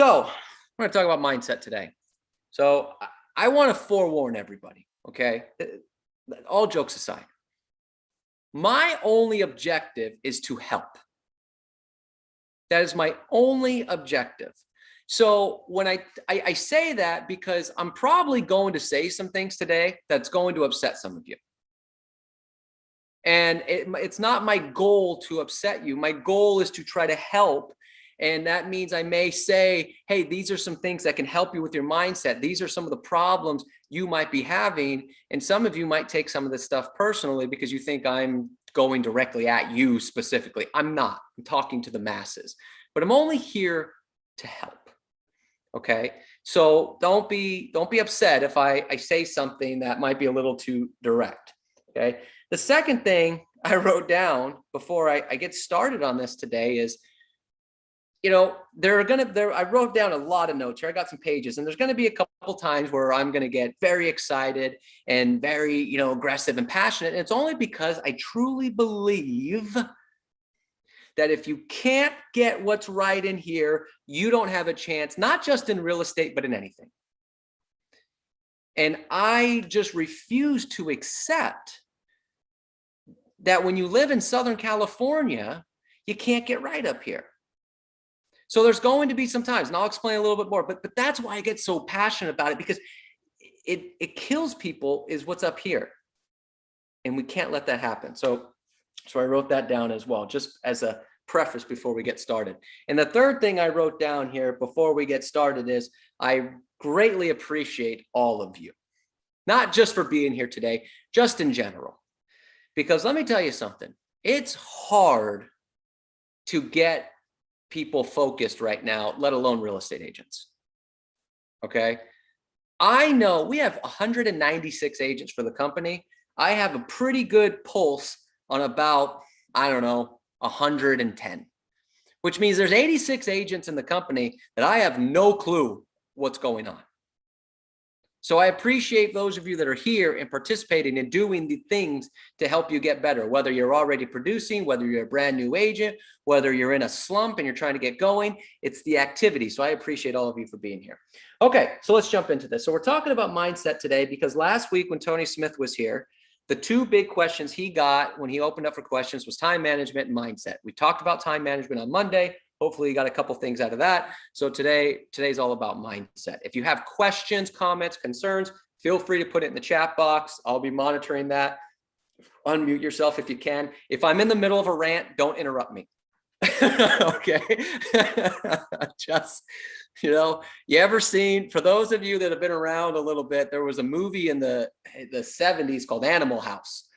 So we're going to talk about mindset today. So I want to forewarn everybody, okay? All jokes aside, my only objective is to help. That is my only objective. So when I say that because I'm probably going to say some things today that's going to upset some of you. And it's not my goal to upset you. My goal is to try to help. And that means I may say, hey, these are some things that can help you with your mindset. These are some of the problems you might be having. And some of you might take some of this stuff personally because you think I'm going directly at you specifically. I'm not. I'm talking to the masses. But I'm only here to help. Okay, so don't be upset if I say something that might be a little too direct. Okay, the second thing I wrote down before I get started on this today is, I wrote down a lot of notes here. I got some pages, and there's going to be a couple times where I'm going to get very excited and very, aggressive and passionate. And it's only because I truly believe that if you can't get what's right in here, you don't have a chance, not just in real estate, but in anything. And I just refuse to accept that when you live in Southern California, you can't get right up here. So there's going to be some times, and I'll explain a little bit more, but that's why I get so passionate about it, because it kills people is what's up here. And we can't let that happen. So I wrote that down as well, just as a preface before we get started. And the third thing I wrote down here before we get started is I greatly appreciate all of you, not just for being here today, just in general. Because let me tell you something, it's hard to get people focused right now, let alone real estate agents. Okay. I know we have 196 agents for the company. I have a pretty good pulse on about, 110, which means there's 86 agents in the company that I have no clue what's going on. So I appreciate those of you that are here and participating and doing the things to help you get better, whether you're already producing, whether you're a brand new agent, whether you're in a slump and you're trying to get going. It's the activity. So I appreciate all of you for being here. Okay, so let's jump into this. So we're talking about mindset today because last week when Tony Smith was here, the two big questions he got when he opened up for questions was time management and mindset. We talked about time management on Monday. Hopefully you got a couple things out of that. So today's all about mindset. If you have questions, comments, concerns, feel free to put it in the chat box. I'll be monitoring that. Unmute yourself if you can. If I'm in the middle of a rant, don't interrupt me. Okay. Just, you ever seen, for those of you that have been around a little bit, there was a movie in the 70s called Animal House,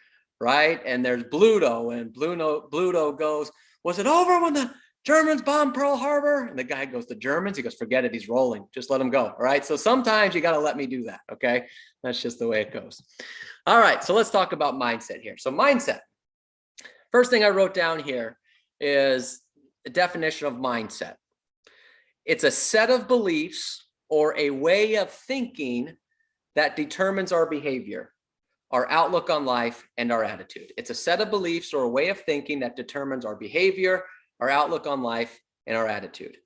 right? And there's Bluto, and Bluto goes, was it over when the Germans bombed Pearl Harbor? And the guy goes, the Germans? He goes, forget it. He's rolling. Just let him go. All right. So sometimes you got to let me do that. Okay. That's just the way it goes. All right. So let's talk about mindset here. So mindset. First thing I wrote down here is the definition of mindset. It's a set of beliefs or a way of thinking that determines our behavior, our outlook on life, and our attitude. It's a set of beliefs or a way of thinking that determines our behavior, our outlook on life, and our attitude.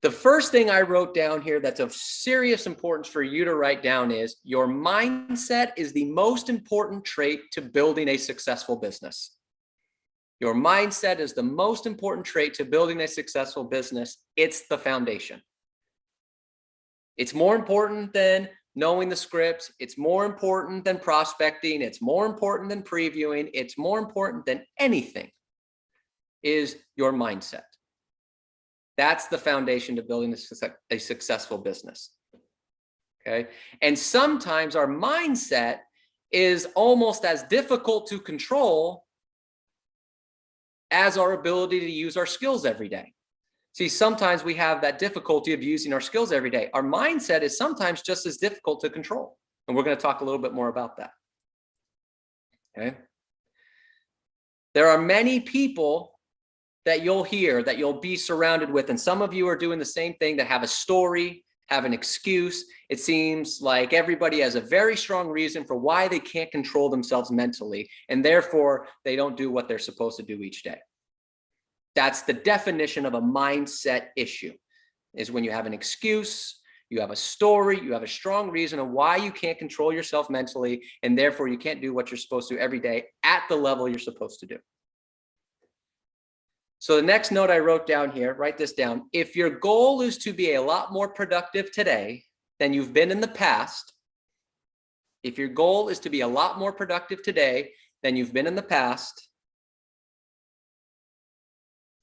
The first thing I wrote down here that's of serious importance for you to write down is your mindset is the most important trait to building a successful business. Your mindset is the most important trait to building a successful business. It's the foundation. It's more important than knowing the scripts. It's more important than prospecting. It's more important than previewing. It's more important than anything is your mindset. That's the foundation to building a successful business. Okay. And sometimes our mindset is almost as difficult to control as our ability to use our skills every day. See, sometimes we have that difficulty of using our skills every day. Our mindset is sometimes just as difficult to control. And we're going to talk a little bit more about that. Okay. There are many people that you'll hear, that you'll be surrounded with, and some of you are doing the same thing, that have a story, have an excuse. It seems like everybody has a very strong reason for why they can't control themselves mentally, and therefore they don't do what they're supposed to do each day. That's the definition of a mindset issue, is when you have an excuse, you have a story, you have a strong reason of why you can't control yourself mentally, and therefore you can't do what you're supposed to every day at the level you're supposed to do. So the next note I wrote down here, write this down. If your goal is to be a lot more productive today than you've been in the past, if your goal is to be a lot more productive today than you've been in the past,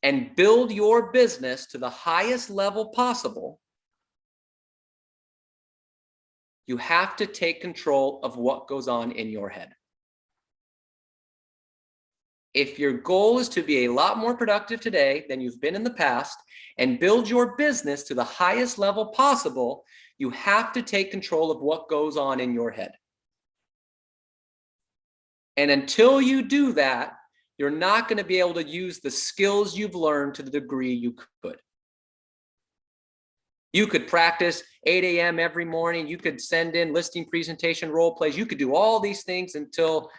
and build your business to the highest level possible, you have to take control of what goes on in your head. If your goal is to be a lot more productive today than you've been in the past and build your business to the highest level possible, you have to take control of what goes on in your head. And until you do that, you're not going to be able to use the skills you've learned to the degree you could. You could practice 8 a.m. every morning. You could send in listing presentation role plays. You could do all these things until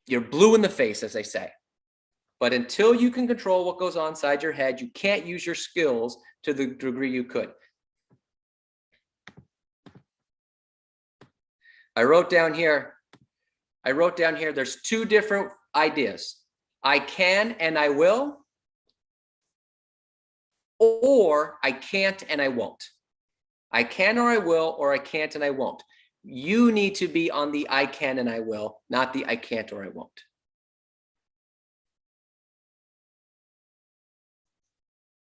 you're blue in the face, as they say. But until you can control what goes on inside your head, you can't use your skills to the degree you could. I wrote down here, there's two different ideas. I can and I will, or I can't and I won't. I can or I will, or I can't and I won't. You need to be on the I can and I will, not the I can't or I won't.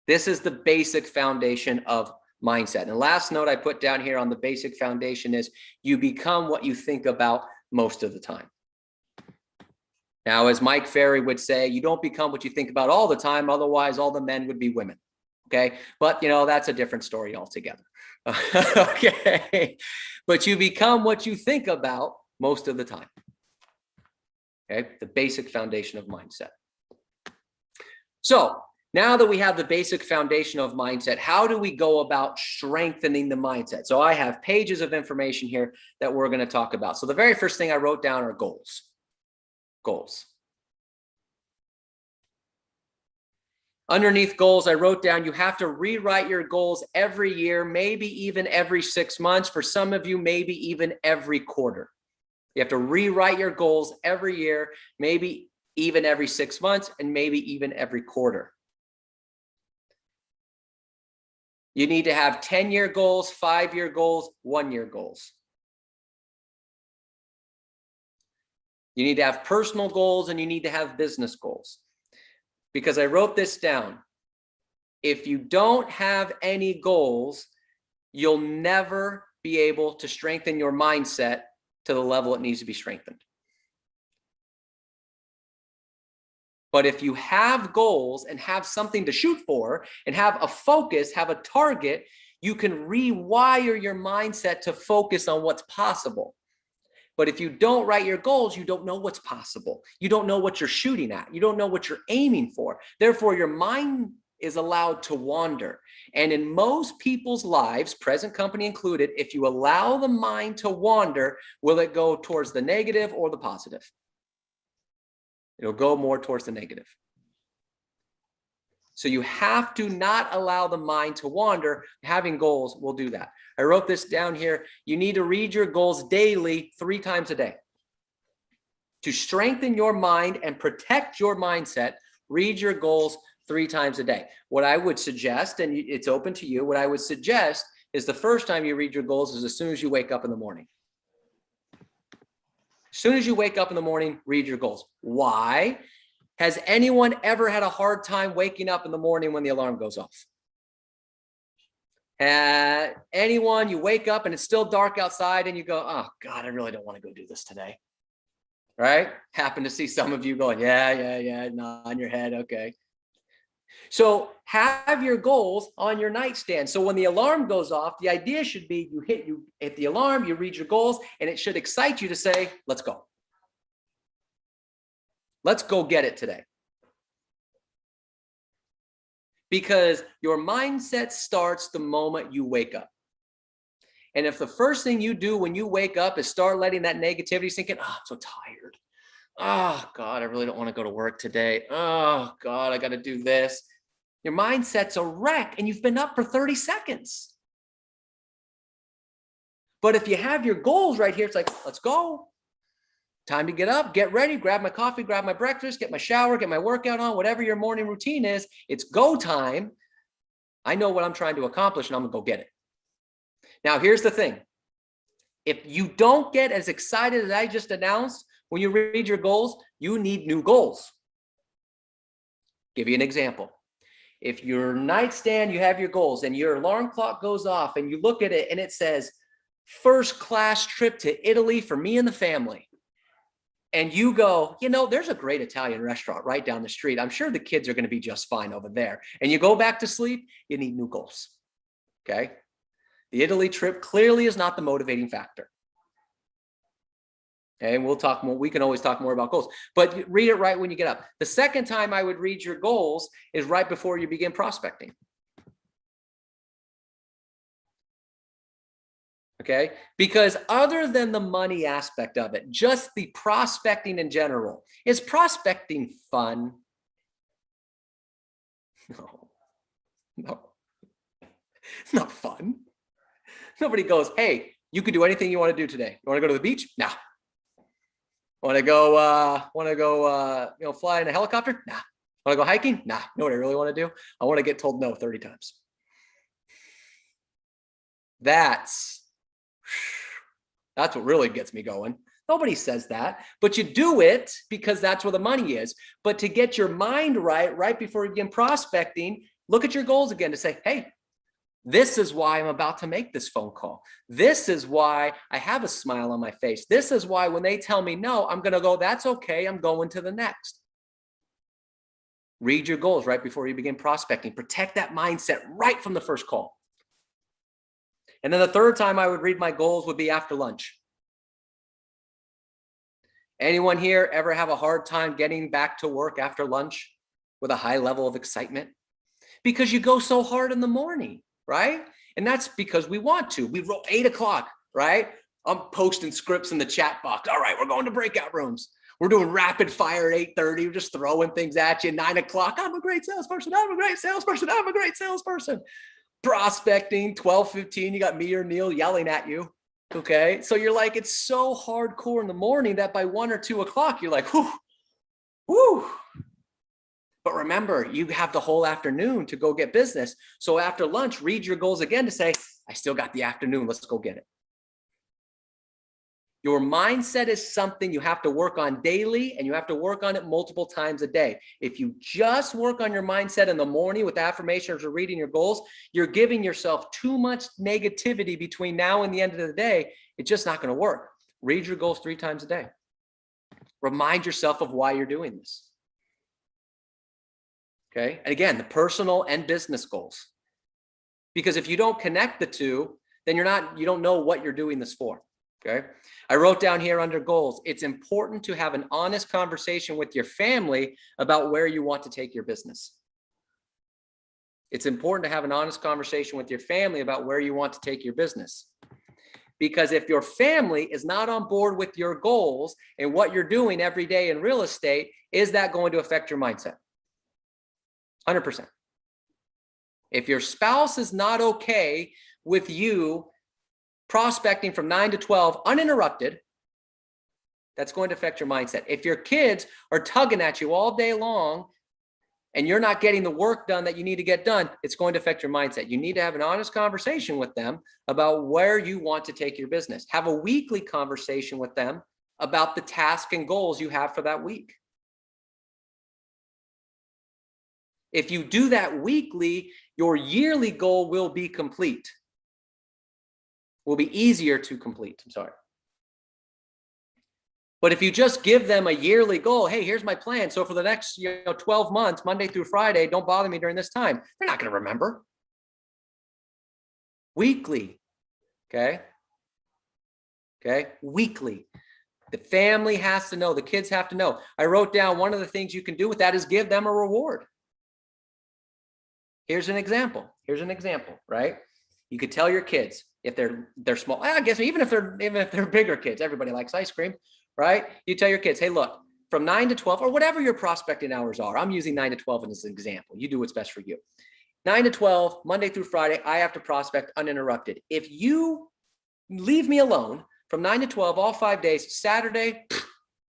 This is the basic foundation of mindset. And the last note I put down here on the basic foundation is you become what you think about most of the time. Now, as Mike Ferry would say, you don't become what you think about all the time, otherwise all the men would be women. Okay, but that's a different story altogether. Okay, but you become what you think about most of the time. Okay, the basic foundation of mindset. So now that we have the basic foundation of mindset, how do we go about strengthening the mindset? So I have pages of information here that we're going to talk about. So the very first thing I wrote down are goals. Goals. Underneath goals, I wrote down you have to rewrite your goals every year, maybe even every 6 months. For some of you, maybe even every quarter. You have to rewrite your goals every year, maybe even every 6 months, and maybe even every quarter. You need to have 10-year goals, 5-year goals, 1-year goals. You need to have personal goals and you need to have business goals. Because I wrote this down. If you don't have any goals, you'll never be able to strengthen your mindset to the level it needs to be strengthened. But if you have goals and have something to shoot for and have a focus, have a target, you can rewire your mindset to focus on what's possible. But if you don't write your goals, you don't know what's possible. You don't know what you're shooting at. You don't know what you're aiming for. Therefore, your mind is allowed to wander. And in most people's lives, present company included, if you allow the mind to wander, will it go towards the negative or the positive? It'll go more towards the negative. So you have to not allow the mind to wander. Having goals will do that. I wrote this down here. You need to read your goals daily 3 times a day. To strengthen your mind and protect your mindset, read your goals 3 times a day. What I would suggest, and it's open to you, what I would suggest is the first time you read your goals is as soon as you wake up in the morning. As soon as you wake up in the morning, read your goals. Why? Has anyone ever had a hard time waking up in the morning when the alarm goes off? Anyone, you wake up and it's still dark outside and you go, oh God, I really don't want to go do this today. Right? Happen to see some of you going, yeah, nod your head. Okay. So have your goals on your nightstand. So when the alarm goes off, the idea should be you hit the alarm, you read your goals, and it should excite you to say, let's go. Let's go get it today. Because your mindset starts the moment you wake up. And if the first thing you do when you wake up is start letting that negativity sink in, oh, I'm so tired. Oh God, I really don't want to go to work today. Oh God, I got to do this. Your mindset's a wreck and you've been up for 30 seconds. But if you have your goals right here, it's like, let's go. Time to get up, get ready, grab my coffee, grab my breakfast, get my shower, get my workout on, whatever your morning routine is. It's go time. I know what I'm trying to accomplish and I'm going to go get it. Now, here's the thing. If you don't get as excited as I just announced when you read your goals, you need new goals. Give you an example. If your nightstand, you have your goals and your alarm clock goes off and you look at it and it says, first class trip to Italy for me and the family. And you go, you know, there's a great Italian restaurant right down the street. I'm sure the kids are going to be just fine over there. And you go back to sleep, you need new goals. Okay. The Italy trip clearly is not the motivating factor. Okay. And we'll talk more. We can always talk more about goals, but read it right when you get up. The second time I would read your goals is right before you begin prospecting. Okay, because other than the money aspect of it, just the prospecting in general, is prospecting fun? No, it's not fun. Nobody goes, hey, you can do anything you want to do today. You want to go to the beach? No. Want to go, fly in a helicopter? Nah. Want to go hiking? Nah. You know what I really want to do? I want to get told no 30 times. That's what really gets me going. Nobody says that, but you do it because that's where the money is. But to get your mind right before you begin prospecting, look at your goals again to say, hey, this is why I'm about to make this phone call. This is why I have a smile on my face. This is why when they tell me no, I'm going to go, that's okay. I'm going to the next. Read your goals right before you begin prospecting. Protect that mindset right from the first call. And then the third time I would read my goals would be after lunch. Anyone here ever have a hard time getting back to work after lunch with a high level of excitement? Because you go so hard in the morning, right? And that's because we want to. We roll 8 o'clock, right? I'm posting scripts in the chat box. All right, we're going to breakout rooms. We're doing rapid fire at 8:30. We're just throwing things at you. 9 o'clock, I'm a great salesperson. I'm a great salesperson. I'm a great salesperson. Prospecting, 12:15, you got me or Neil yelling at you. Okay. So you're like, it's so hardcore in the morning that by 1 or 2 o'clock, you're like, whoo, whoo. But remember, you have the whole afternoon to go get business. So after lunch, read your goals again to say, I still got the afternoon. Let's go get it. Your mindset is something you have to work on daily, and you have to work on it multiple times a day. If you just work on your mindset in the morning with affirmations or reading your goals, you're giving yourself too much negativity between now and the end of the day. It's just not going to work. Read your goals 3 times a day. Remind yourself of why you're doing this. Okay. And again, the personal and business goals. Because if you don't connect the two, then you don't know what you're doing this for. Okay. I wrote down here under goals, it's important to have an honest conversation with your family about where you want to take your business. It's important to have an honest conversation with your family about where you want to take your business. Because if your family is not on board with your goals and what you're doing every day in real estate, is that going to affect your mindset? 100%. If your spouse is not okay with you prospecting from 9 to 12 uninterrupted, that's going to affect your mindset. If your kids are tugging at you all day long and you're not getting the work done that you need to get done, it's going to affect your mindset. You need to have an honest conversation with them about where you want to take your business. Have a weekly conversation with them about the task and goals you have for that week. If you do that weekly, your yearly goal will be complete. Will be easier to complete. I'm sorry. But if you just give them a yearly goal, hey, here's my plan. So for the next 12 months, Monday through Friday, don't bother me during this time. They're not going to remember. Weekly. Okay. Okay. Weekly. The family has to know. The kids have to know. I wrote down one of the things you can do with that is give them a reward. Here's an example. Right? You could tell your kids if they're small. I guess even if they're bigger kids, everybody likes ice cream, right? You tell your kids, hey, look, from 9 to 12, or whatever your prospecting hours are. I'm using 9 to 12 as an example. You do what's best for you. 9 to 12, Monday through Friday, I have to prospect uninterrupted. If you leave me alone from 9 to 12, all 5 days, Saturday,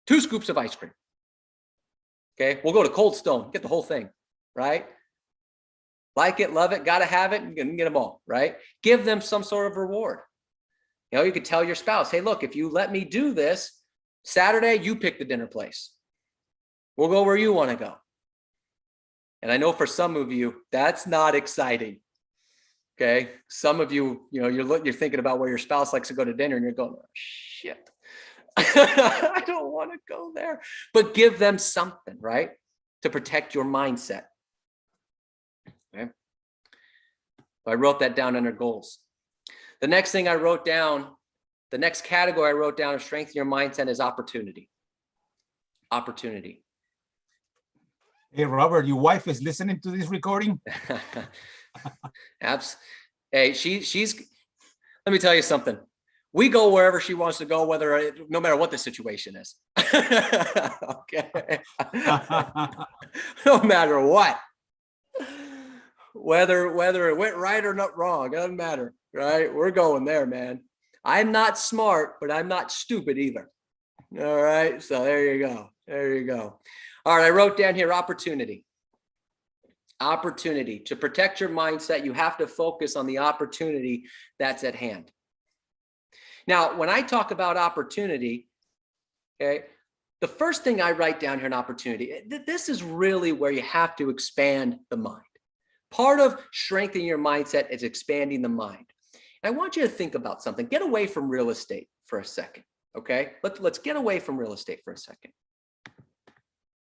2 scoops of ice cream. Okay, we'll go to Cold Stone, get the whole thing, right? Like it, love it, gotta have it, and get them all, right? Give them some sort of reward. You know, you could tell your spouse, hey, look, if you let me do this, Saturday, you pick the dinner place. We'll go where you want to go. And I know for some of you, that's not exciting. Okay. Some of you, you know, you're thinking about where your spouse likes to go to dinner and you're going, oh, shit, I don't want to go there. But give them something, right? To protect your mindset. Okay. I wrote that down under goals. The next thing I wrote down, the next category I wrote down of strengthening your mindset is opportunity. Opportunity. Hey, Robert, your wife is listening to this recording? Hey, she's, let me tell you something. We go wherever she wants to go, no matter what the situation is. Okay. No matter what. Whether it went right or not wrong, doesn't matter, right? We're going there, man. I'm not smart, but I'm not stupid either. All right. So there you go. There you go. All right. I wrote down here opportunity. Opportunity. To protect your mindset, you have to focus on the opportunity that's at hand. Now, when I talk about opportunity, okay, the first thing I write down here in opportunity, this is really where you have to expand the mind. Part of strengthening your mindset is expanding the mind. And I want you to think about something. Get away from real estate for a second, okay? Let's get away from real estate for a second.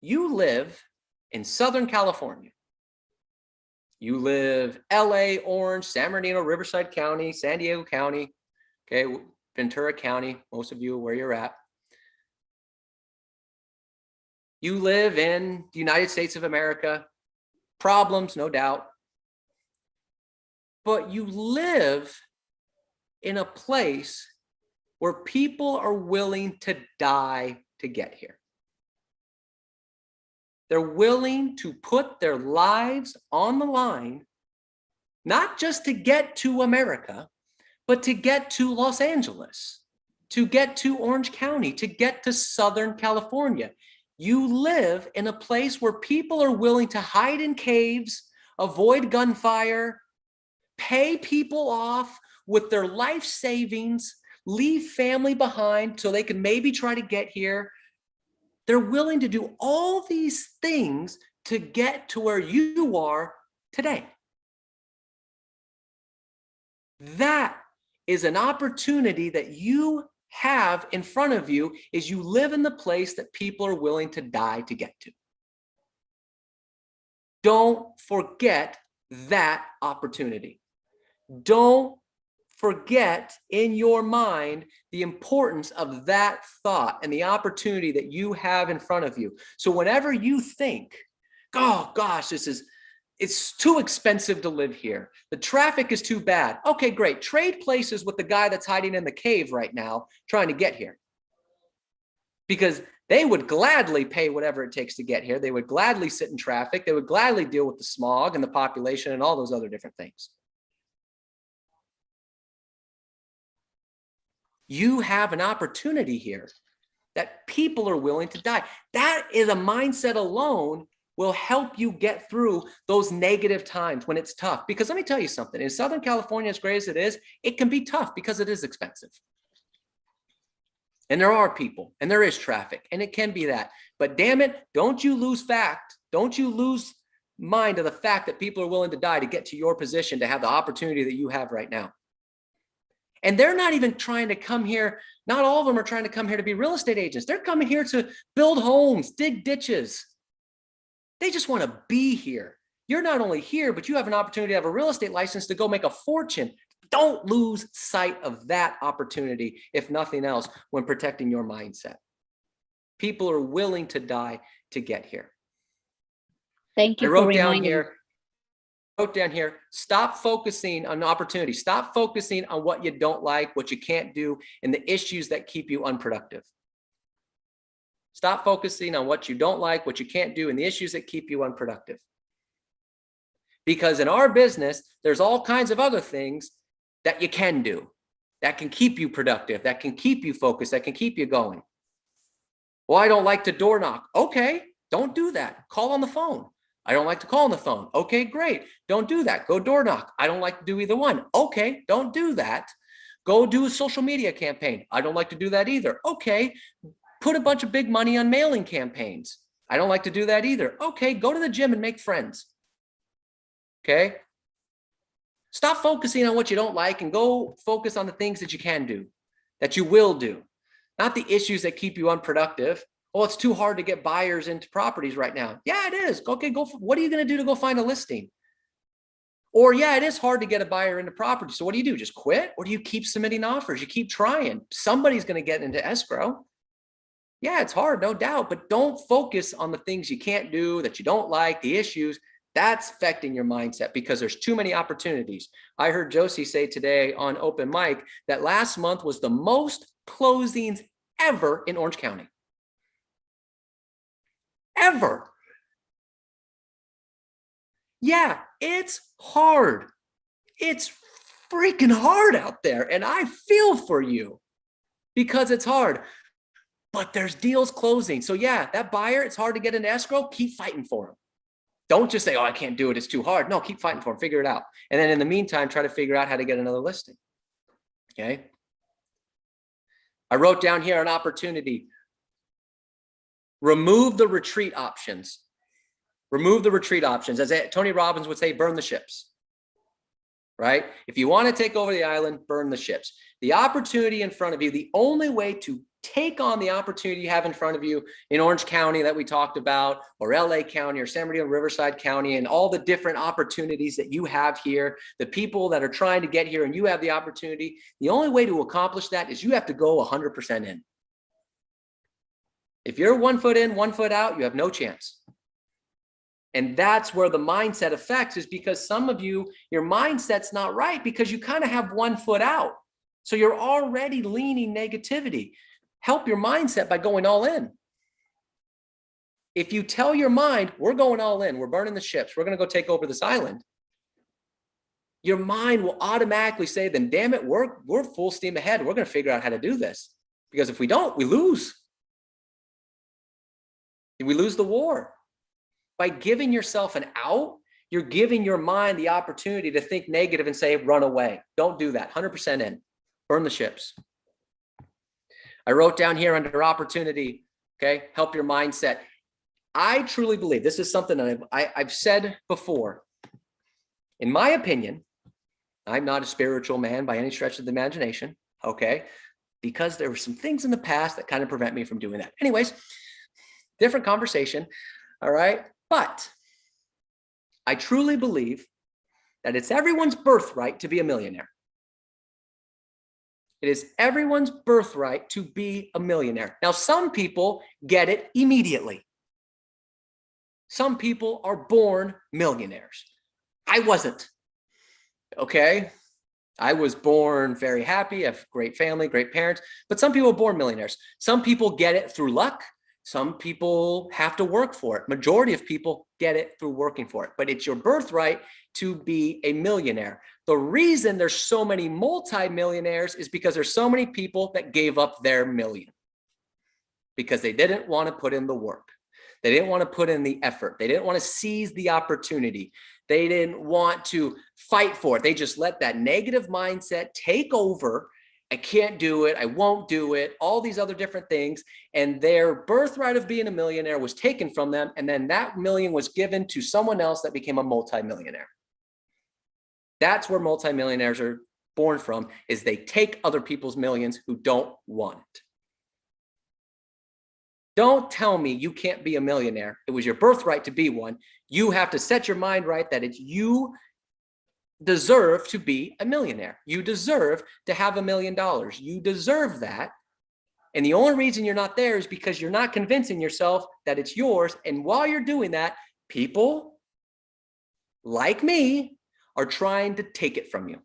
You live in Southern California. You live LA, Orange, San Bernardino, Riverside County, San Diego County, okay, Ventura County, most of you where you're at. You live in the United States of America. Problems, no doubt. But you live in a place where people are willing to die to get here. They're willing to put their lives on the line, not just to get to America, but to get to Los Angeles, to get to Orange County, to get to Southern California. You live in a place where people are willing to hide in caves, avoid gunfire, pay people off with their life savings, leave family behind so they can maybe try to get here. They're willing to do all these things to get to where you are today. That is an opportunity that you have in front of you, is you live in the place that people are willing to die to get to. Don't forget that opportunity. Don't forget in your mind the importance of that thought and the opportunity that you have in front of you. So whenever you think, oh gosh, it's too expensive to live here, the traffic is too bad. Okay, great. Trade places with the guy that's hiding in the cave right now trying to get here, because they would gladly pay whatever it takes to get here. They would gladly sit in traffic. They would gladly deal with the smog and the population and all those other different things. You have an opportunity here that people are willing to die. That is a mindset alone will help you get through those negative times when it's tough. Because let me tell you something, in Southern California, as great as it is, it can be tough because it is expensive. And there are people and there is traffic and it can be that. But damn it, don't you lose mind of the fact that people are willing to die to get to your position, to have the opportunity that you have right now. And they're not even trying to come here. Not all of them are trying to come here to be real estate agents. They're coming here to build homes, dig ditches. They just want to be here. You're not only here, but you have an opportunity to have a real estate license to go make a fortune. Don't lose sight of that opportunity, if nothing else, when protecting your mindset. People are willing to die to get here. Thank you. I wrote down here, stop focusing on opportunity. Stop focusing on what you don't like, what you can't do, and the issues that keep you unproductive. Stop focusing on what you don't like, what you can't do, and the issues that keep you unproductive. Because in our business, there's all kinds of other things that you can do, that can keep you productive, that can keep you focused, that can keep you going. Well, I don't like to door knock. Okay, don't do that. Call on the phone. I don't like to call on the phone. Okay, great. Don't do that. Go door knock. I don't like to do either one. Okay, don't do that. Go do a social media campaign. I don't like to do that either. Okay, put a bunch of big money on mailing campaigns. I don't like to do that either. Okay, go to the gym and make friends. Okay, stop focusing on what you don't like and go focus on the things that you can do, that you will do, not the issues that keep you unproductive. Oh, it's too hard to get buyers into properties right now. Yeah, it is. Okay, what are you going to do to go find a listing? Or yeah, it is hard to get a buyer into property. So what do? Just quit? Or do you keep submitting offers? You keep trying. Somebody's going to get into escrow. Yeah, it's hard, no doubt, but don't focus on the things you can't do, that you don't like, the issues. That's affecting your mindset because there's too many opportunities. I heard Josie say today on open mic that last month was the most closings ever in Orange County. Ever. Yeah, it's hard. It's freaking hard out there. And I feel for you because it's hard, but there's deals closing. So yeah, that buyer, it's hard to get an escrow. Keep fighting for him. Don't just say, oh, I can't do it. It's too hard. No, keep fighting for him. Figure it out. And then in the meantime, try to figure out how to get another listing. Okay. I wrote down here an opportunity. Remove the retreat options. Remove the retreat options. As Tony Robbins would say, burn the ships. Right? If you want to take over the island, burn the ships. The opportunity in front of you, the only way to take on the opportunity you have in front of you in Orange County that we talked about, or LA County, or San Bernardino, Riverside County, and all the different opportunities that you have here, the people that are trying to get here and you have the opportunity, the only way to accomplish that is you have to go 100% in. If you're 1 foot in, 1 foot out, you have no chance. And that's where the mindset affects, is because some of you, your mindset's not right because you kind of have 1 foot out. So you're already leaning negativity. Help your mindset by going all in. If you tell your mind, we're going all in, we're burning the ships, we're going to go take over this island, your mind will automatically say, then damn it, we're full steam ahead. We're going to figure out how to do this. Because if we don't, we lose. We lose the war. By giving yourself an out, you're giving your mind the opportunity to think negative and say, run away. Don't do that. 100% in. Burn the ships. I wrote down here under opportunity, okay, help your mindset. I truly believe, this is something that I've said before. In my opinion, I'm not a spiritual man by any stretch of the imagination, okay, because there were some things in the past that kind of prevent me from doing that. Anyways, different conversation, all right? But I truly believe that it's everyone's birthright to be a millionaire. It is everyone's birthright to be a millionaire. Now, some people get it immediately. Some people are born millionaires. I wasn't, okay? I was born very happy, I have a great family, great parents, but some people are born millionaires. Some people get it through luck. Some people have to work for it. Majority of people get it through working for it, but it's your birthright to be a millionaire. The reason there's so many multi-millionaires is because there's so many people that gave up their million because they didn't want to put in the work. They didn't want to put in the effort. They didn't want to seize the opportunity. They didn't want to fight for it. They just let that negative mindset take over. I can't do it. I won't do it. All these other different things. And their birthright of being a millionaire was taken from them. And then that million was given to someone else that became a multimillionaire. That's where multimillionaires are born from, is they take other people's millions who don't want it. Don't tell me you can't be a millionaire. It was your birthright to be one. You have to set your mind right that it's you deserve to be a millionaire. You deserve to have $1 million. You deserve that. And the only reason you're not there is because you're not convincing yourself that it's yours. And while you're doing that, people like me are trying to take it from you.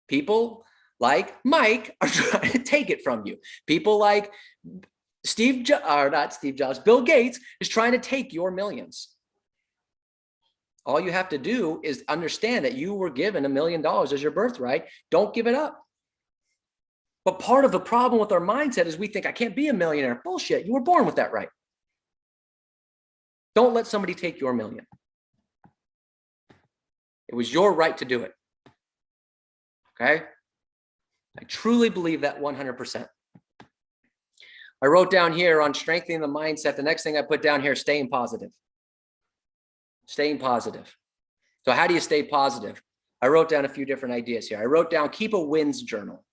People like Mike are trying to take it from you. People like Bill Gates is trying to take your millions. All you have to do is understand that you were given $1 million as your birthright. Don't give it up. But part of the problem with our mindset is we think I can't be a millionaire. Bullshit. You were born with that right. Don't let somebody take your million. It was your right to do it. Okay? I truly believe that 100%. I wrote down here on strengthening the mindset. The next thing I put down here, staying positive. Staying positive. So how do you stay positive? I wrote down a few different ideas here. I wrote down, keep a wins journal.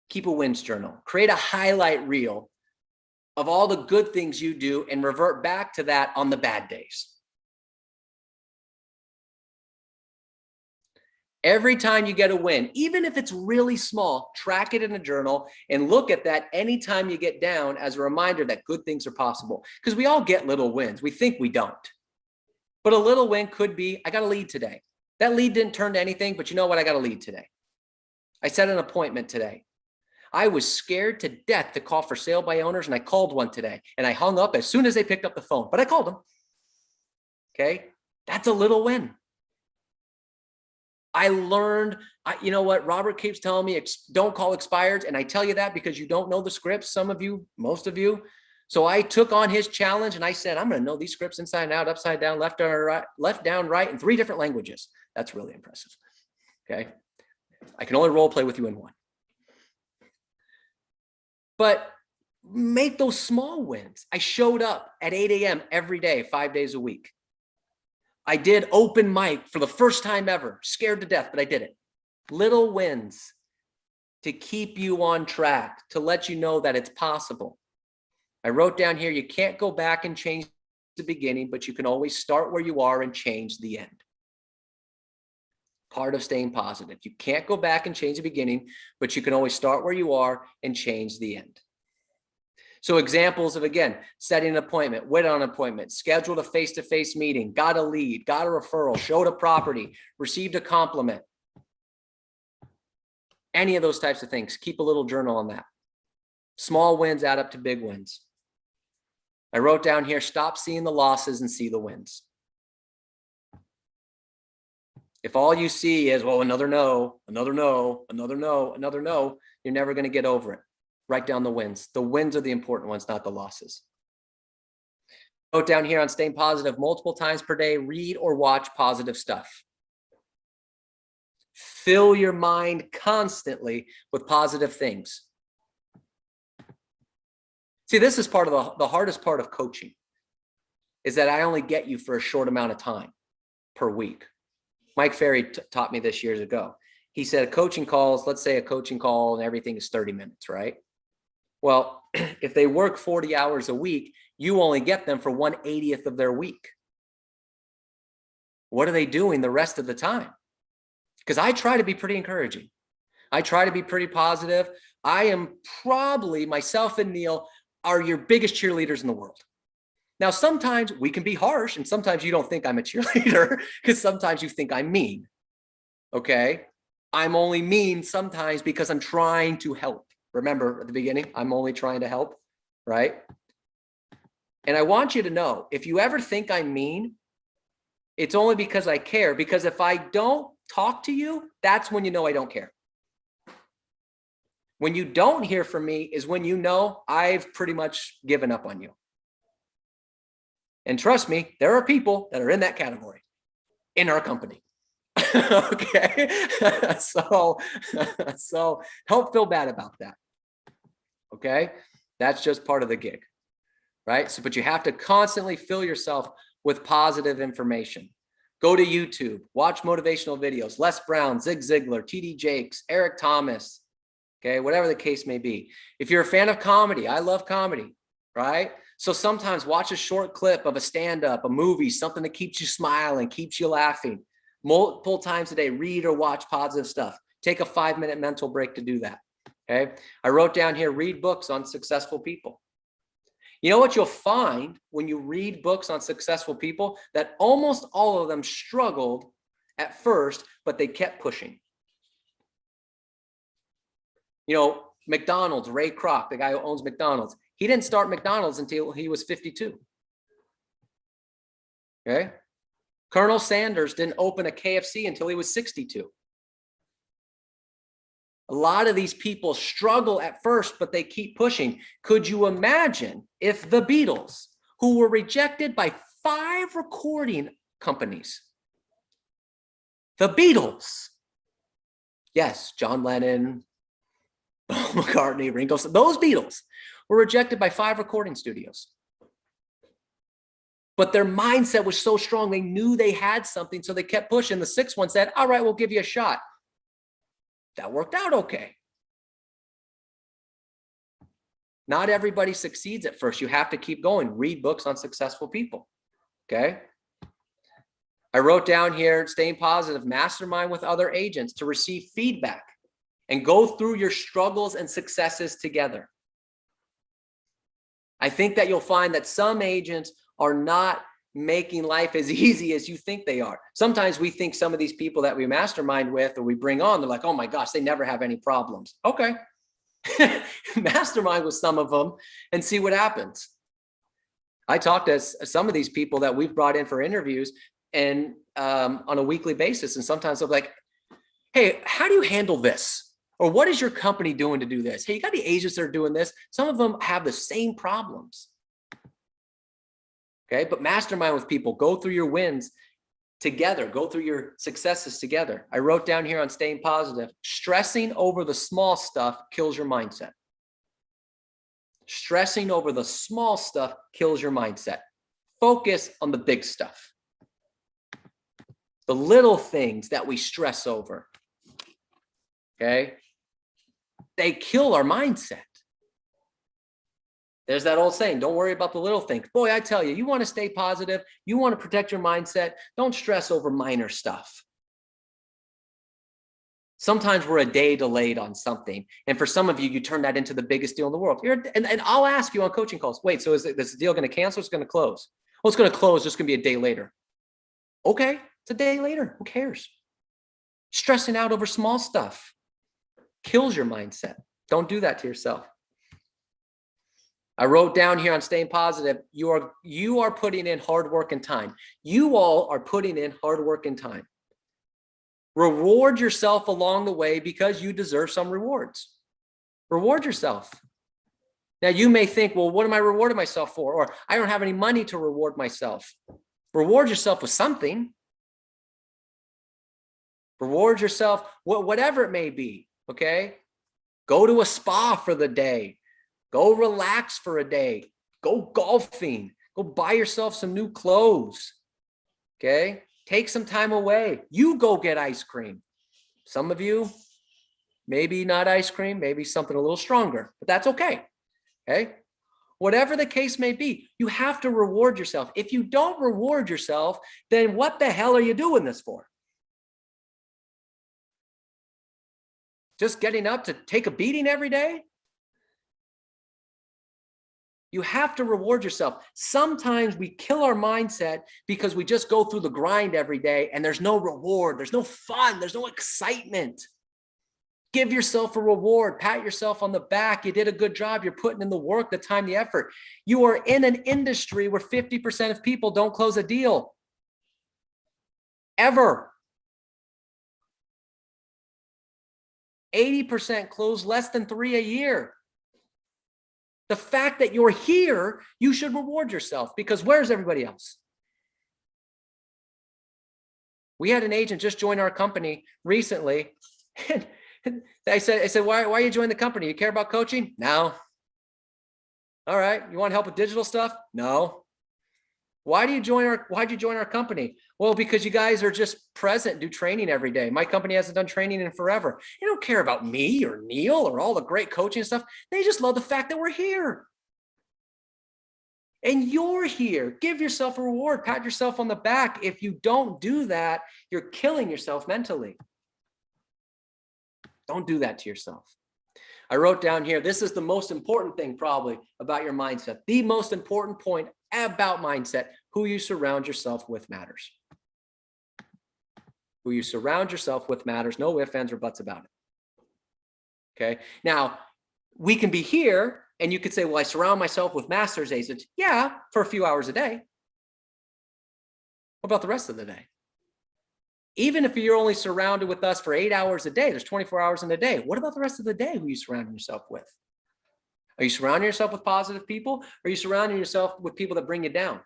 Keep a wins journal. Create a highlight reel of all the good things you do and revert back to that on the bad days. Every time you get a win, even if it's really small, track it in a journal and look at that anytime you get down as a reminder that good things are possible. Because we all get little wins. We think we don't. But a little win could be, I got a lead today. That lead didn't turn to anything, but you know what? I got a lead today. I set an appointment today. I was scared to death to call for sale by owners, and I called one today. And I hung up as soon as they picked up the phone, but I called them. Okay? That's a little win. I learned, you know what, Robert keeps telling me, don't call expireds. And I tell you that because you don't know the scripts, some of you, most of you. So I took on his challenge and I said, I'm going to know these scripts inside and out, upside down, left down, right, in 3 different languages. That's really impressive. Okay. I can only role play with you in one. But make those small wins. I showed up at 8 a.m. every day, 5 days a week. I did open mic for the first time ever, scared to death, but I did it. Little wins to keep you on track, to let you know that it's possible. I wrote down here, you can't go back and change the beginning, but you can always start where you are and change the end. Part of staying positive. You can't go back and change the beginning, but you can always start where you are and change the end. So examples of, again, setting an appointment, went on an appointment, scheduled a face-to-face meeting, got a lead, got a referral, showed a property, received a compliment. Any of those types of things. Keep a little journal on that. Small wins add up to big wins. I wrote down here, stop seeing the losses and see the wins. If all you see is, well, another no, another no, another no, another no, you're never going to get over it. Write down the wins. The wins are the important ones, not the losses. Wrote down here on staying positive, multiple times per day, read or watch positive stuff. Fill your mind constantly with positive things. See, this is part of the hardest part of coaching, is that I only get you for a short amount of time per week. Mike Ferry taught me this years ago. He said coaching calls, let's say a coaching call and everything is 30 minutes, right? Well, if they work 40 hours a week, you only get them for 1/80th of their week. What are they doing the rest of the time? Because I try to be pretty encouraging. I try to be pretty positive. I am probably, myself and Neil are your biggest cheerleaders in the world. Now, sometimes we can be harsh and sometimes you don't think I'm a cheerleader because sometimes you think I'm mean. Okay. I'm only mean sometimes because I'm trying to help. Remember at the beginning, I'm only trying to help, right? And I want you to know, if you ever think I'm mean, it's only because I care. Because if I don't talk to you, that's when you know I don't care. When you don't hear from me is when you know I've pretty much given up on you. And trust me, there are people that are in that category in our company. Okay. So don't feel bad about that. Okay. That's just part of the gig, right? So, but you have to constantly fill yourself with positive information. Go to YouTube, watch motivational videos, Les Brown, Zig Ziglar, TD Jakes, Eric Thomas. Okay. Whatever the case may be. If you're a fan of comedy, I love comedy, right? So sometimes watch a short clip of a stand-up, a movie, something that keeps you smiling, keeps you laughing. Multiple times a day, read or watch positive stuff. Take a 5-minute mental break to do that. Okay. I wrote down here, read books on successful people. You know what you'll find when you read books on successful people? That almost all of them struggled at first, but they kept pushing. You know, McDonald's, Ray Kroc, the guy who owns McDonald's, he didn't start McDonald's until he was 52. Okay. Colonel Sanders didn't open a KFC until he was 62. A lot of these people struggle at first, but they keep pushing. Could you imagine if the Beatles, who were rejected by 5 recording companies, the Beatles, yes, John Lennon, Paul McCartney, Ringo, those Beatles were rejected by 5 recording studios. But their mindset was so strong, they knew they had something, so they kept pushing. The 6th one said, all right, we'll give you a shot. That worked out okay. Not everybody succeeds at first. You have to keep going. Read books on successful people. Okay. I wrote down here, staying positive, mastermind with other agents to receive feedback and go through your struggles and successes together. I think that you'll find that some agents are not making life as easy as you think they are. Sometimes we think some of these people that we mastermind with or we bring on, they're like, oh my gosh, they never have any problems. Okay. Mastermind with some of them and see what happens. I talk to some of these people that we've brought in for interviews and on a weekly basis. And sometimes I'm like, hey, how do you handle this? Or what is your company doing to do this? Hey, you got the agents that are doing this. Some of them have the same problems. Okay, but mastermind with people, go through your wins together, go through your successes together. I wrote down here on staying positive, stressing over the small stuff kills your mindset. Stressing over the small stuff kills your mindset. Focus on the big stuff. The little things that we stress over, okay, they kill our mindset. There's that old saying, don't worry about the little things. Boy, I tell you, you want to stay positive. You want to protect your mindset. Don't stress over minor stuff. Sometimes we're a day delayed on something. And for some of you, you turn that into the biggest deal in the world. And I'll ask you on coaching calls, wait, so is this deal going to cancel or it's going to close? Well, it's going to close. It's going to be a day later. Okay, it's a day later. Who cares? Stressing out over small stuff kills your mindset. Don't do that to yourself. I wrote down here on staying positive, you are putting in hard work and time. You all are putting in hard work and time. Reward yourself along the way because you deserve some rewards. Reward yourself. Now you may think, well, what am I rewarding myself for? Or I don't have any money to reward myself. Reward yourself with something. Reward yourself, whatever it may be, okay? Go to a spa for the day. Go relax for a day. Go golfing. Go buy yourself some new clothes. Okay? Take some time away. You go get ice cream. Some of you, maybe not ice cream, maybe something a little stronger, but that's okay. Okay? Whatever the case may be, you have to reward yourself. If you don't reward yourself, then what the hell are you doing this for? Just getting up to take a beating every day? You have to reward yourself. Sometimes we kill our mindset because we just go through the grind every day and there's no reward. There's no fun. There's no excitement. Give yourself a reward. Pat yourself on the back. You did a good job. You're putting in the work, the time, the effort. You are in an industry where 50% of people don't close a deal. Ever. 80% close less than 3 a year. The fact that you're here, you should reward yourself because where's everybody else? We had an agent just join our company recently. And I said, why are you joining the company? You care about coaching? No. All right. You want help with digital stuff? No. Why'd you join our company? Well, because you guys are just present, do training every day. My company hasn't done training in forever. They don't care about me or Neil or all the great coaching stuff. They just love the fact that we're here. And you're here. Give yourself a reward. Pat yourself on the back. If you don't do that, you're killing yourself mentally. Don't do that to yourself. I wrote down here, this is the most important thing probably about your mindset. The most important point about mindset, who you surround yourself with matters. Who you surround yourself with matters. No ifs, ands, or buts about it. Okay. Now, we can be here and you could say, well, I surround myself with master's agents. Yeah, for a few hours a day. What about the rest of the day? Even if you're only surrounded with us for 8 hours a day, there's 24 hours in a day. What about the rest of the day? Who are you surrounding yourself with? Are you surrounding yourself with positive people? Or are you surrounding yourself with people that bring you down?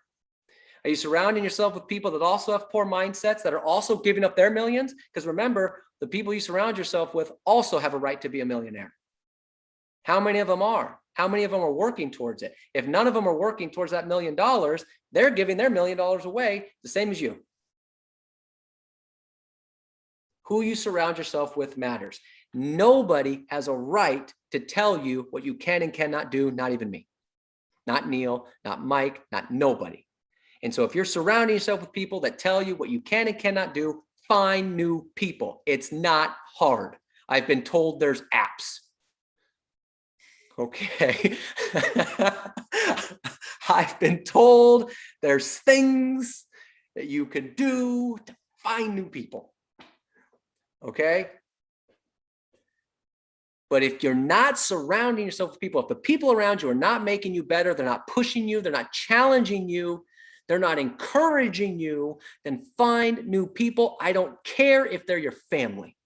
Are you surrounding yourself with people that also have poor mindsets, that are also giving up their millions? Because remember, the people you surround yourself with also have a right to be a millionaire. How many of them are? How many of them are working towards it? If none of them are working towards that $1 million, they're giving their $1 million away the same as you. Who you surround yourself with matters. Nobody has a right to tell you what you can and cannot do, not even me, not Neil, not Mike, not nobody. And so if you're surrounding yourself with people that tell you what you can and cannot do, find new people. It's not hard. I've been told there's apps. Okay. I've been told there's things that you can do to find new people. Okay. But if you're not surrounding yourself with people, if the people around you are not making you better, they're not pushing you, they're not challenging you, they're not encouraging you, then find new people. I don't care if they're your family.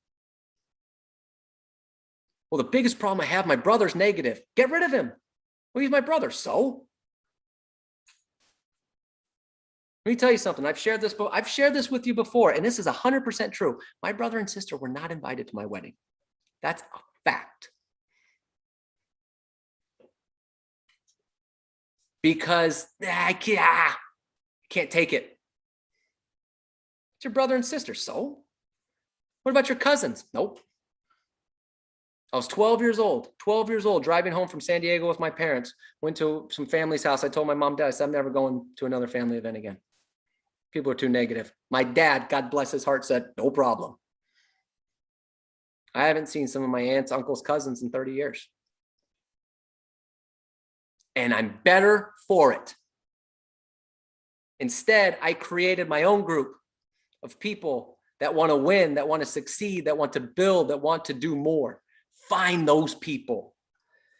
Well, the biggest problem I have, my brother's negative. Get rid of him. Well, he's my brother. So let me tell you something. I've shared this with you before, and this is 100% true. My brother and sister were not invited to my wedding. That's a fact. Because I can't take it. It's your brother and sister. So what about your cousins? Nope. I was 12 years old, driving home from San Diego with my parents, went to some family's house. I told my mom, Dad, I said, I'm never going to another family event again. People are too negative. My dad, God bless his heart, said, no problem. I haven't seen some of my aunts, uncles, cousins in 30 years. And I'm better for it. Instead, I created my own group of people that want to win, that want to succeed, that want to build, that want to do more. Find those people.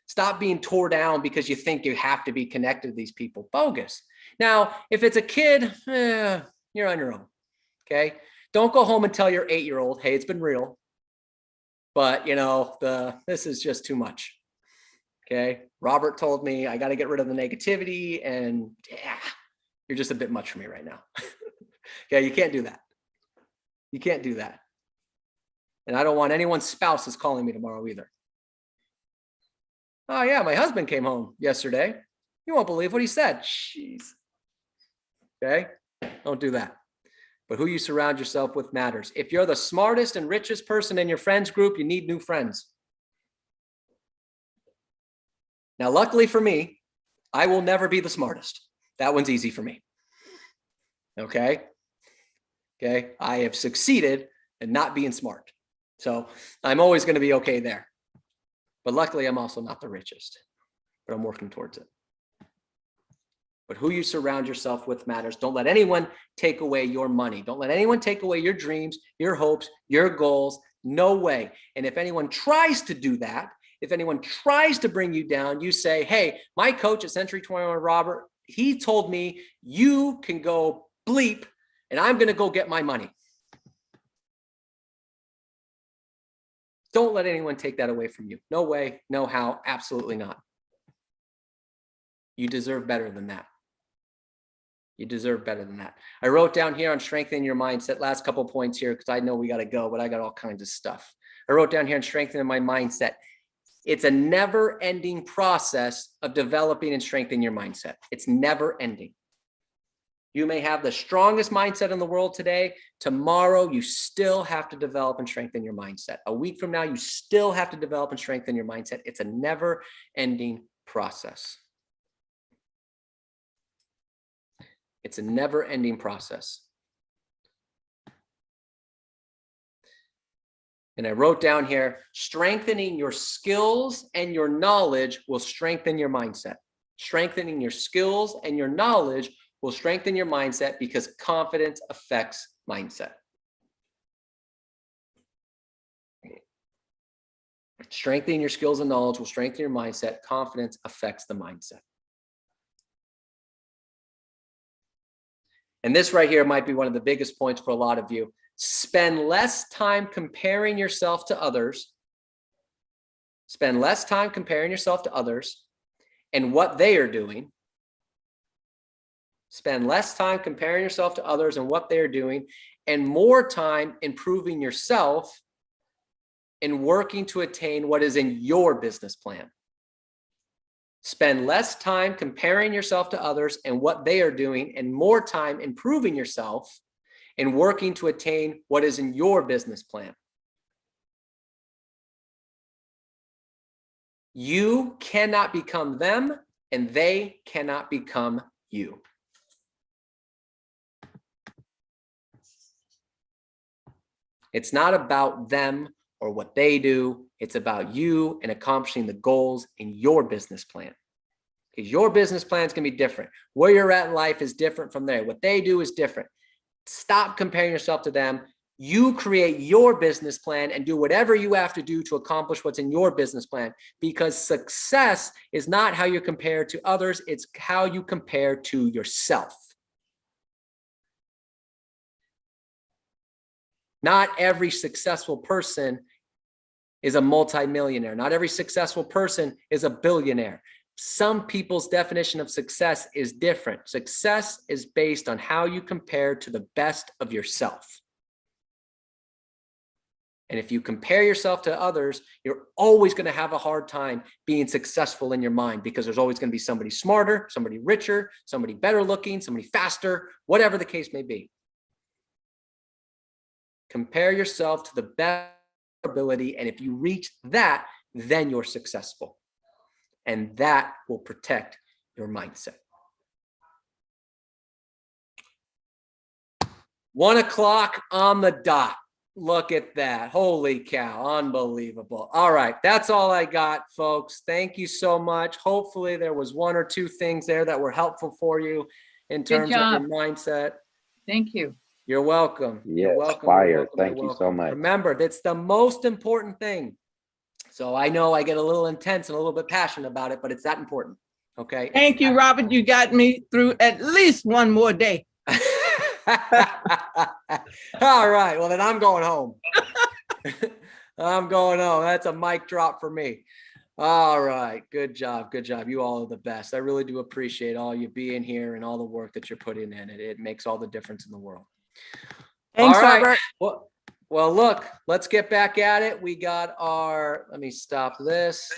Stop being tore down because you think you have to be connected to these people. Bogus. Now, if it's a kid, you're on your own. Okay. Don't go home and tell your 8-year-old, hey, it's been real, but you know, this is just too much. Okay. Robert told me I got to get rid of the negativity, and yeah, you're just a bit much for me right now. Okay. You can't do that. You can't do that. And I don't want anyone's spouses calling me tomorrow either. Oh yeah, my husband came home yesterday. You won't believe what he said. Jeez. Okay, don't do that. But who you surround yourself with matters. If you're the smartest and richest person in your friends group, you need new friends. Now, luckily for me, I will never be the smartest. That one's easy for me. Okay. Okay. I have succeeded in not being smart. So I'm always going to be okay there. But luckily, I'm also not the richest, but I'm working towards it. But who you surround yourself with matters. Don't let anyone take away your money. Don't let anyone take away your dreams, your hopes, your goals. No way. And if anyone tries to do that, if anyone tries to bring you down, you say, hey, my coach at Century 21, Robert, he told me you can go bleep and I'm going to go get my money. Don't let anyone take that away from you. No way, no how, absolutely not. You deserve better than that. You deserve better than that. I wrote down here on strengthening your mindset, last couple of points here, because I know we got to go, but I got all kinds of stuff. I wrote down here on strengthening my mindset. It's a never ending process of developing and strengthening your mindset. It's never ending. You may have the strongest mindset in the world today. Tomorrow, you still have to develop and strengthen your mindset. A week from now, you still have to develop and strengthen your mindset. It's a never ending process. It's a never ending process. And I wrote down here, strengthening your skills and your knowledge will strengthen your mindset. Strengthening your skills and your knowledge will strengthen your mindset because confidence affects mindset. Strengthening your skills and knowledge will strengthen your mindset. Confidence affects the mindset. And this right here might be one of the biggest points for a lot of you. Spend less time comparing yourself to others. Spend less time comparing yourself to others and what they are doing. Spend less time comparing yourself to others and what they're doing, and more time improving yourself and working to attain what is in your business plan. Spend less time comparing yourself to others and what they are doing, and more time improving yourself and working to attain what is in your business plan. You cannot become them, and they cannot become you. It's not about them or what they do. It's about you and accomplishing the goals in your business plan. Because your business plan is going to be different. Where you're at in life is different from there. What they do is different. Stop comparing yourself to them. You create your business plan and do whatever you have to do to accomplish what's in your business plan. Because success is not how you compare to others. It's how you compare to yourself. Not every successful person is a multimillionaire. Not every successful person is a billionaire. Some people's definition of success is different. Success is based on how you compare to the best of yourself. And if you compare yourself to others, you're always going to have a hard time being successful in your mind, because there's always going to be somebody smarter, somebody richer, somebody better looking, somebody faster, whatever the case may be. Compare yourself to the best ability, and if you reach that, then you're successful. And that will protect your mindset. 1 o'clock on the dot. Look at that. Holy cow. Unbelievable. All right. That's all I got, folks. Thank you so much. Hopefully there was 1 or 2 things there that were helpful for you in terms of your mindset. Thank you. You're welcome. Yes, You're welcome. fire. You're welcome. Thank You're you welcome. so much. Remember, that's the most important thing. So I know I get a little intense and a little bit passionate about it, but it's that important. Okay. Thank you, Robert. You got me through at least one more day. All right. Well, then I'm going home. I'm going home. That's a mic drop for me. All right. Good job. Good job. You all are the best. I really do appreciate all you being here and all the work that you're putting in. It makes all the difference in the world. Thanks, all right. Robert. Well, look, let's get back at it. We got our, let me stop this.